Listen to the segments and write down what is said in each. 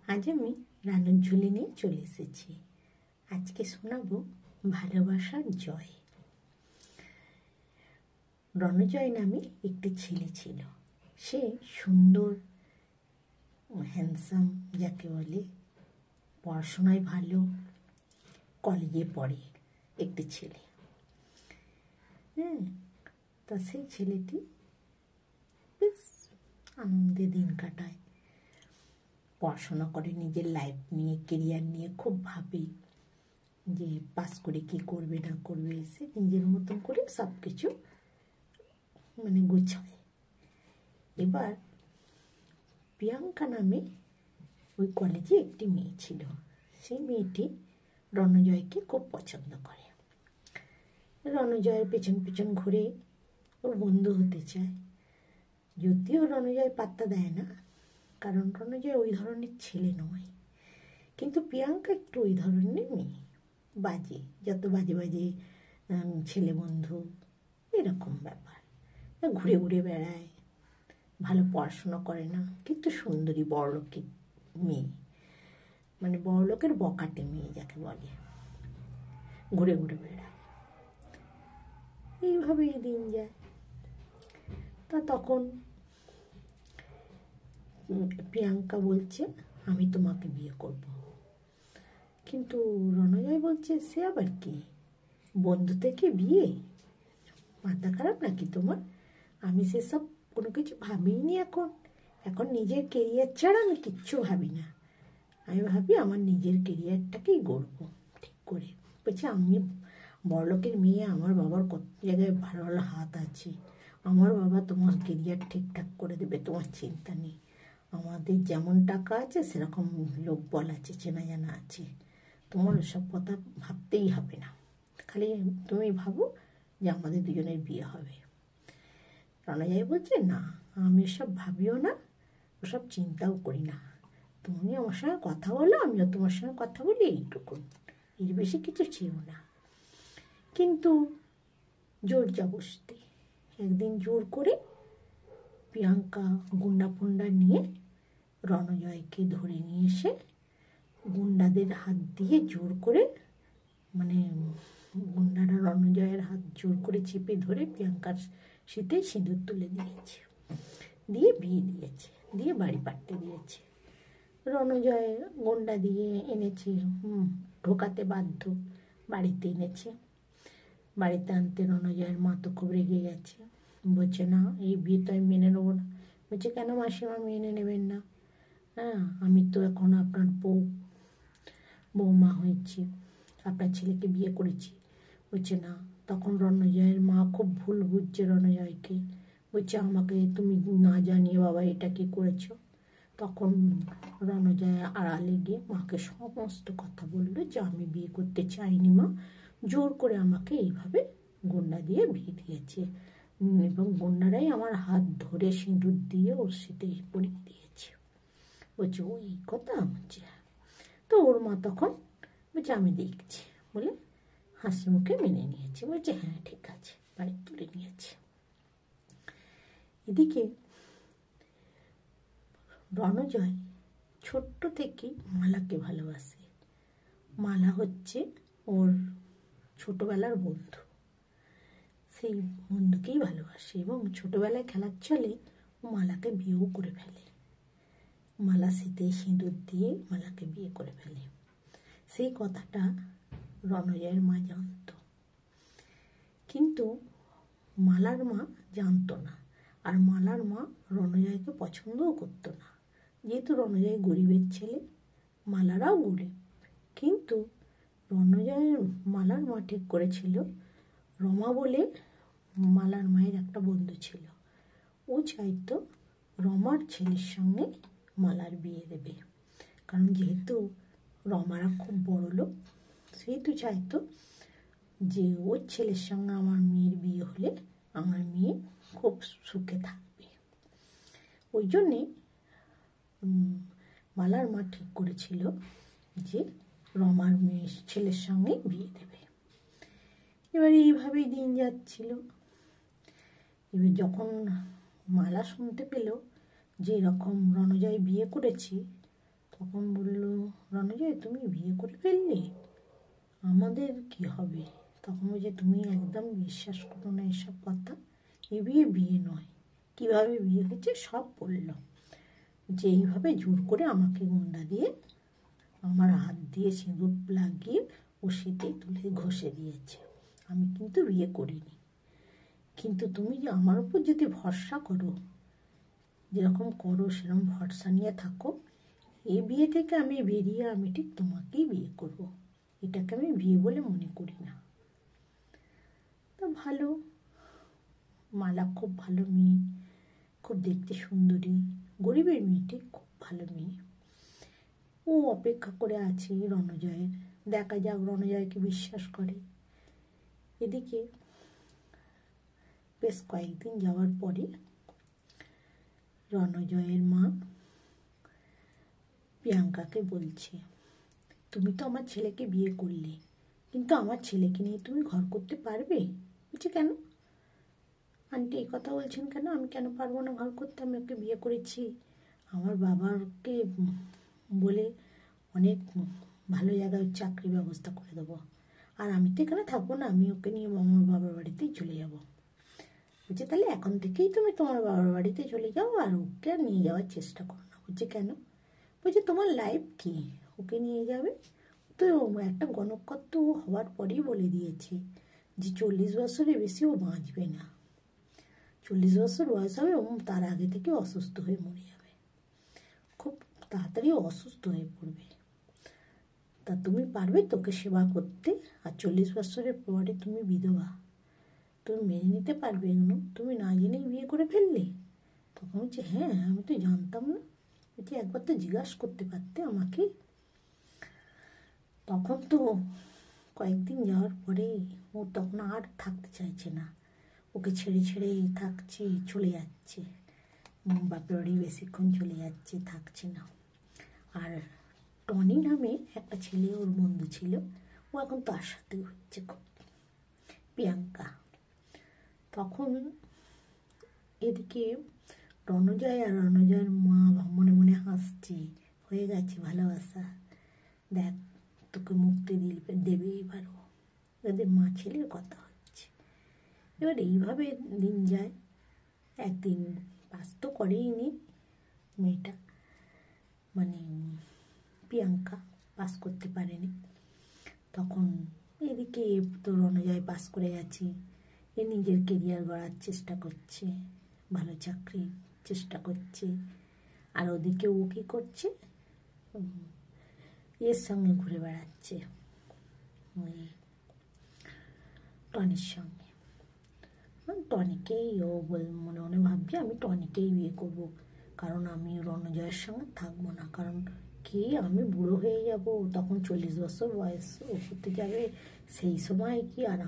আজ আমি রানুর ঝুলি নিয়ে চলে এসেছি। আজকে শোনাবো ভালোবাসার জয়। রণজয় নামে একটি ছেলে ছিল। সে সুন্দর, হ্যান্ডসাম যাকে বলে, পড়াশোনায় ভালো, কলেজে পড়ে একটি ছেলে। তা সেই ছেলেটি বেশ আনন্দে দিন কাটায়, পড়াশোনা করে, নিজের লাইফ নিয়ে, কেরিয়ার নিয়ে খুব ভাবে যে পাস করে কি করবে না করবে। সে নিজের মতন করে সব কিছু গুছায়। এবার প্রিয়াঙ্কা নামে ওই কলেজে একটি মেয়ে ছিল। সেই মেয়েটি রণজয়কে খুব পছন্দ করে। রণজয়ের পেছন পেছন ঘুরে ওর বন্ধু হতে চায়। যদিও রণজয় পাত্তা দেয় না, কারণ রণজয় ওই ধরনের ছেলে নয়। কিন্তু প্রিয়াঙ্কা একটু ওই ধরনের মেয়ে, বাজে, যত বাজে বাজে ছেলে বন্ধু, এরকম ব্যাপার। ঘুরে ঘুরে বেড়ায়, ভালো পড়াশোনা করে না, কিন্তু সুন্দরী, বড়লোকের মেয়ে, বড়লোকের বকাটে মেয়ে যাকে বলে, ঘুরে ঘুরে বেড়ায়। এইভাবেই দিন যায়। তখন প্রিয়াঙ্কা বলছে, আমি তোমাকে বিয়ে করব। কিন্তু রণজয় বলছে, সে আবার কি, বন্ধু থেকে বিয়ে, মাথা খারাপ নাকি তোমার? আমি সেসব কোনো কিছু ভাবিনি। এখন নিজের কেরিয়ার ছাড়া আমি কিচ্ছু ভাবি না। আমি ভাবি আমার নিজের কেরিয়ারটাকেই গড়ব ঠিক করে। বলছে, আমি বড়লোকের মেয়ে, আমার বাবার কত জায়গায় ভালো ভালো হাত আছে, আমার বাবা তোমার কেরিয়ার ঠিকঠাক করে দেবে, তোমার চিন্তা নেই। আমাদের যেমন টাকা আছে সেরকম লোক বল আছে, চেনা জানা আছে, তোমার ওসব কথা ভাবতেই হবে না। খালি তুমি ভাবো যে আমাদের দুজনের বিয়ে হবে। রণজয় বলছে, না, আমি ওসব ভাবিও না, ওসব চিন্তাও করি না। তুমি আমার সঙ্গে কথা বলো, আমিও তোমার সঙ্গে কথা বলি, এইটুকুন, এর বেশি কিছু চেয়েও না। কিন্তু জোর জবরদস্তি একদিন জোর করে প্রিয়াঙ্কা গুন্ডা ফুন্ডা নিয়ে রণজয়কে ধরে নিয়ে এসে গুন্ডাদের হাত দিয়ে জোর করে, গুন্ডারা রণজয়ের হাত জোর করে চেপে ধরে প্রিয়াঙ্কার শীতে সিঁদুর তুলে দিয়েছে, দিয়ে বিয়ে দিয়েছে, দিয়ে বাড়ি পাঠতে দিয়েছে। রণজয় গুন্ডা দিয়ে এনেছে, ঢোকাতে বাধ্য, বাড়িতে এনেছে। বাড়িতে আনতে রণজয়ের মা তো খুব রেগে গেছে। বলছে, না, এই বিয়ে তো আমি মেনে নেবো না। বলছে, কেন মাসিমা মেনে নেবেন না? আমি তো এখন আপনার বৌমা হয়েছি, আপনার ছেলেকে বিয়ে করেছি। বলছে, না। তখন রণজয়ের মা খুব ভুল বুঝছে রণজয়কে। বলছে, আমাকে তুমি না জানিয়ে বাবা এটা কি করেছো? তখন রণজয় আড়ালে গিয়ে মাকে সমস্ত কথা বললো যে আমি বিয়ে করতে চাইনি মা, জোর করে আমাকে এইভাবে গুন্ডা দিয়ে বিয়ে দিয়েছে, এবং গুন্ডারাই আমার হাত ধরে সিঁদুর দিয়ে ওর সাথে পরিয়ে দিয়েছে। বলছে, ওই কথা? বলছে, তো ওর মা তখন বলছে, আমি দেখছি, বলে হাসি মুখে মেনে নিয়েছে। বলছে, হ্যাঁ ঠিক আছে, বাড়ি তুলে নিয়েছে। এদিকে রণজয় ছোট্ট থেকেই মালাকে ভালোবাসে। মালা হচ্ছে ওর ছোটবেলার বন্ধু। সেই বন্ধুকেই ভালোবাসে, এবং ছোটবেলায় খেলার ছলে ও মালাকে বিয়েও করে ফেলে। মালা শীতে সিঁদুর দিয়ে মালাকে বিয়ে করে ফেলে। সেই কথাটা রণজয়ের মা জানত, কিন্তু মালার মা জানতো না। আর মালার মা রণজয়কে পছন্দও করতো না, যেহেতু রণজয় গরিবের ছেলে, মালারাও গরিব। কিন্তু মালার মা ঠিক করেছিল, রমা বলে মালার মায়ের একটা বন্ধু ছিল, ও চাইতো রমার ছেলের সঙ্গে মালার বিয়ে দেবে। কারণ যেহেতু রমারা খুব বড় লোক, সেহেতু চাইতো যে ওর ছেলের সঙ্গে আমার মেয়ের বিয়ে হলে আমার মেয়ে খুব সুখে থাকবে। ওই জন্যে মালার মা ঠিক করেছিল যে রমার মেয়ের ছেলের সঙ্গে বিয়ে দেবে। এবার এইভাবেই দিন যাচ্ছিল। এবার যখন মালা শুনতে পেল যে এরকম রণজয় বিয়ে করেছি, তখন বলল, রণজয় তুমি বিয়ে করে ফেললে, আমাদের কি হবে? তখন বলছে, তুমি একদম বিশ্বাস করো না এসব কথা, এ বিয়ে বিয়ে নয়। কিভাবে বিয়ে হয়েছে সব বলল, যে এইভাবে জোর করে আমাকে গুন্ডা দিয়ে আমার হাত দিয়ে সিঁদুর লাগিয়ে ও শীতে তুলে ঘষে দিয়েছে, আমি কিন্তু বিয়ে করিনি। কিন্তু তুমি যে আমার উপর যদি ভরসা করো, যেরকম করো সেরকম ভরসা নিয়ে থাকো, এই বিয়ে থেকে আমি বেরিয়ে আমি ঠিক তোমাকেই বিয়ে করব, এটাকে আমি বিয়ে বলে মনে করি না। তো ভালো, মালা খুব ভালো মেয়ে, খুব দেখতে সুন্দরী, গরিবের মেয়েটি খুব ভালো মেয়ে। ও অপেক্ষা করে আছে রণজয়ের, দেখা যাক রণজয়কে বিশ্বাস করে। এদিকে বেশ কয়েকদিন যাওয়ার পরে রণজয়ের মা প্রিয়াঙ্কাকে বলছে, তুমি তো আমার ছেলেকে বিয়ে করলে, কিন্তু আমার ছেলেকে নিয়ে তুমি ঘর করতে পারবে? বলছে, কেন আন্টি এই কথা বলছেন কেন? আমি কেন পারবো না ঘর করতে? আমি ওকে বিয়ে করেছি, আমার বাবাকে বলে অনেক ভালো জায়গায় চাকরি ব্যবস্থা করে দেবো, আর আমি তো এখানে থাকবো না, আমি ওকে নিয়ে আমার বাবার বাড়িতেই চলে যাব। বলছে, তাহলে এখন থেকেই তুমি তোমার বাবার বাড়িতে চলে যাও, আর ওকে নিয়ে যাওয়ার চেষ্টা করো না। বলছে, কেন? বলছে, তোমার লাইফ কি, ওকে নিয়ে যাবে? তো একটা গণকত্ব হওয়ার পরেই বলে দিয়েছে যে 40 বছরের বেশি ও বাঁচবে না, 40 বছর বয়স হবে ও তার আগে থেকে অসুস্থ হয়ে মরে যাবে, খুব তাড়াতাড়ি অসুস্থ হয়ে পড়বে। তা তুমি পারবে তোকে সেবা করতে? আর 40 বছরের পরে তুমি বিধবা, তুমি মেনে নিতে পারবে এগুলো? তুমি না জেনেই বিয়ে করে ফেললে? তখন বলছে, হ্যাঁ আমি তো জানতাম না। বলছে, একবার তো জিজ্ঞাসা করতে পারতে আমাকে। তখন তো কয়েকদিন যাওয়ার পরে ও তখন আর থাকতে চাইছে না, ওকে ছেড়ে ছেড়ে থাকছে, চলে যাচ্ছে বাপের বাড়ি, বেশিক্ষণ চলে যাচ্ছে, থাকছে না। আর টনি নামে একটা ছেলে ওর বন্ধু ছিল, ও এখন তার সাথে হচ্ছে খুব, প্রিয়াঙ্কা। তখন এদিকে রণজয় আর রণজয়ের মা মনে মনে হাসছে, হয়ে গেছে ভালোবাসা, দেখ তোকে মুক্তি দেবে এবারও। ওদের মা ছেলের কথা হচ্ছে। এবার এইভাবে দিন যায়। একদিন পাস তো করেই নি মেয়েটা, মানে প্রিয়াঙ্কা পাস করতে পারেনি। তখন এদিকে তো রণজয় পাস করে গেছে, এ নিজের কেরিয়ার গড়ার চেষ্টা করছে, ভালো চাকরির চেষ্টা করছে। আর ওদিকে ও কী করছে, এর সঙ্গে ঘুরে বেড়াচ্ছে, ওই টনির সঙ্গে। টনিকেই ও মনে মনে ভাবছে, আমি টনিকেই বিয়ে করব, কারণ আমি রণজয়ের সঙ্গে থাকবো না, কারণ কি আমি বুড়ো হয়ে যাব, তখন 40 বছর বয়স ও করতে যাবে, সেই সময় কি আর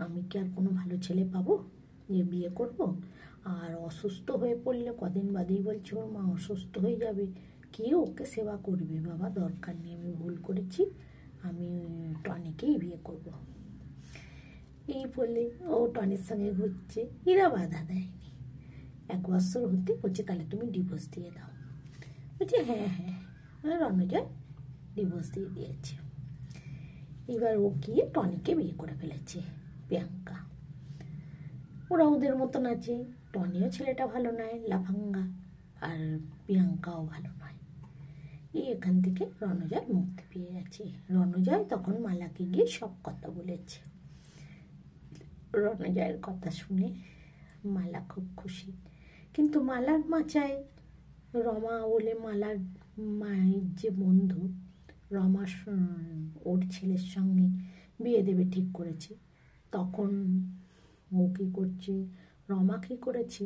আমি কি আর কোনো ভালো ছেলে পাবো যে বিয়ে করব? আর অসুস্থ হয়ে পড়লে কদিন বাদেই বলছে ওর মা অসুস্থ হয়ে যাবে, কে ওকে সেবা করবে? বাবা দরকার নেই, আমি ভুল করেছি, আমি টনিকেই বিয়ে করব। এই বলে ও টনির সঙ্গে ঘুরছে, এরা বাধা দেয়নি। 1 বছর হতে বলছে, তাহলে তুমি ডিভোর্স দিয়ে দাও। বলছে, হ্যাঁ হ্যাঁ, রণজয় ডিভোর্স দিয়ে দিয়েছে। এবার ও গিয়ে টনিকে বিয়ে করে ফেলেছে, প্রিয়াঙ্কা। ওরা ওদের মতন আছে, টনিও ছেলেটা ভালো নয়, লাফাঙ্গা, আর প্রিয়াঙ্কাও ভালো নয়। এখান থেকে রণজয় মুক্তি পেয়ে গেছে। রণজয় তখন মালাকে গিয়ে সব কথা বলেছে। রণজয়ের কথা শুনে মালা খুব খুশি, কিন্তু মালার মা চায়, রমা বলে মালার মায়ের যে বন্ধু, রমা ওর ছেলের সঙ্গে বিয়ে দেবে ঠিক করেছে। তখন ও কী করছে, রমা কী করেছে,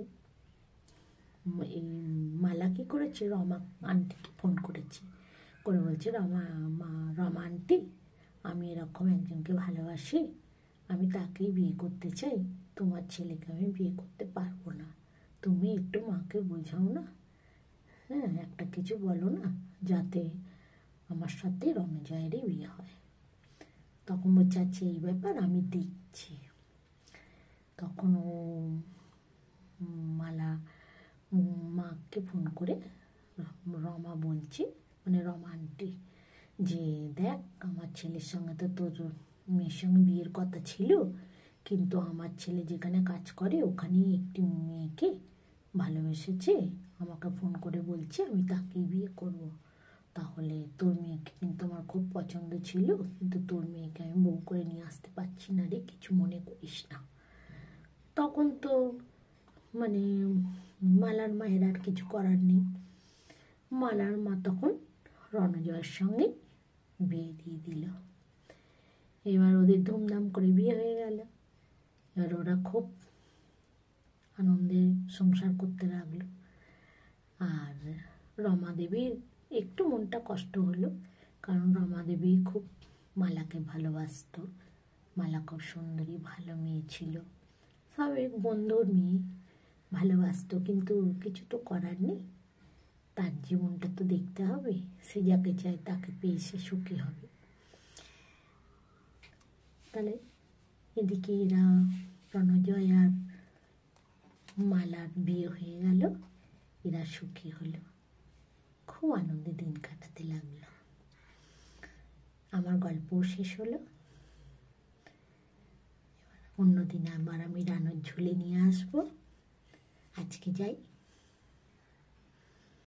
এই মালা কী করেছে, রমা আন্টিকে ফোন করেছে, করে বলছে, রমা আন্টি, আমি এরকম একজনকে ভালোবাসি, আমি তাকেই বিয়ে করতে চাই, তোমার ছেলেকে আমি বিয়ে করতে পারবো না, তুমি একটু মাকে বোঝাও না, হ্যাঁ একটা কিছু বলো না, যাতে আমার সাথে রণজয়েরই বিয়ে হয়। তখন বলছে, আচ্ছা এই ব্যাপার আমি দেখছি। তখন ও মালা মাকে ফোন করে রমা বলছে মানে রমা আন্টি, যে দেখ আমার ছেলের সঙ্গে তো তোর মেয়ের সঙ্গে বিয়ের কথা ছিল, কিন্তু আমার ছেলে যেখানে কাজ করে ওখানেই একটি মেয়েকে ভালোবেসেছে, আমাকে ফোন করে বলছে আমি তাকেই বিয়ে করব। তাহলে তোর মেয়েকে কিন্তু আমার খুব পছন্দ ছিল, কিন্তু তোর মেয়েকে আমি বউ করে নিয়ে আসতে পারছি না রে, কিছু মনে করিস না। তখন তো মানে মালার মায়ের আর কিছু করার নেই। মালার মা তখন রণজয়ের সঙ্গে বিয়ে দিয়ে দিল। এবার ওদের ধুমধাম করে বিয়ে হয়ে গেল। এবার ওরা খুব আনন্দে সংসার করতে লাগলো। আর রমা দেবীর একটু মনটা কষ্ট হলো, কারণ রমা দেবী খুব মালাকে ভালোবাসতো। মালা খুব সুন্দরী ভালো মেয়ে ছিল, স্বাভাবিক বন্ধুর মেয়ে, ভালোবাসতো, কিন্তু কিছু তো করার নেই, তার জীবনটা তো দেখতে হবে, সে যাকে চায় তাকে পেয়ে সে সুখী হবে। তাহলে এদিকে এরা রণজয় আর মালার বিয়ে হয়ে গেল, এরা সুখী হলো, খুব আনন্দে দিন কাটাতে লাগলো। আমার গল্পও শেষ হলো। অন্যদিন আবার আমি রানুর ঝুলি নিয়ে আসবো। আজকে যাই।